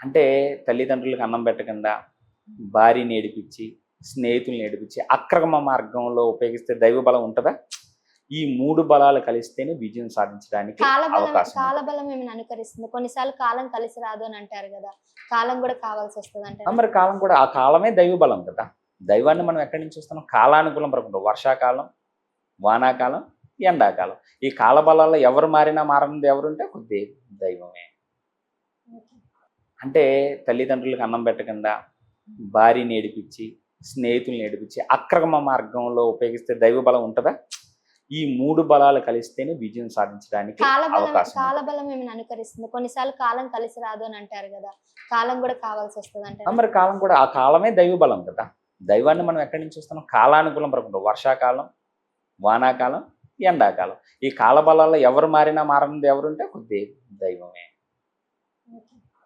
అంటే తల్లిదండ్రులకు అన్నం పెట్టకుండా, భార్యని ఏడిపిచ్చి, స్నేహితుల్ని ఏడిపిచ్చి, అక్రమ మార్గంలో ఉపయోగిస్తే దైవ బలం ఉంటదా? ఈ 3 బలాలు కలిస్తేనే విజయం సాధించడానికి అవకాశం ఉంటది. కాలబలం ఏమైనా అనుకరిస్తుందా? కొన్నిసార్లు కాలం కలిసి రాదు అని అంటారు గదా! కాలం గూడా కావాల్సొస్తదంటారా? మరి కాలం కూడా ఆ కాలమే దైవ బలం కదా! దైవాన్ని మనం ఎక్కడి నుంచి చూస్తున్నాం? కాలానుకూలం ప్రకృతి. వర్షాకాలం, వానాకాలం, ఎండాకాలం. ఈ కాల బలాల్లో ఎవరు మారినా మారనిది ఎవరుంటే ఒక దైవమే. ఓకే. అంటే తల్లిదండ్రులకు అన్నం పెట్టకుండా, భార్యని ఏడిపిచ్చి, స్నేహితుల్ని ఏడిపిచ్చి, అక్రమ మార్గంలో ఉపయోగిస్తే దైవ బలం ఉంటదా? ఈ 3 బలాలు కలిస్తేనే విజయం సాధించడానికి అవకాశం ఉంటది. కాలబలం ఏమైనా అనుకరిస్తుందా? కొన్నిసార్లు కాలం కలిసి రాదు అని అంటారు గదా! కాలం గూడా కావాల్సొస్తదంటారా? మరి కాలం కూడా ఆ కాలమే దైవ బలం కదా! దైవాన్ని మనం ఎక్కడి నుంచి చూస్తున్నాం? కాలానుకూలం ప్రకృతి. వర్షాకాలం, వానాకాలం, ఎండాకాలం. ఈ కాల బలాల్లో ఎవరు మారినా మారనిది ఎవరుంటే ఒక దైవమే. ఓకే.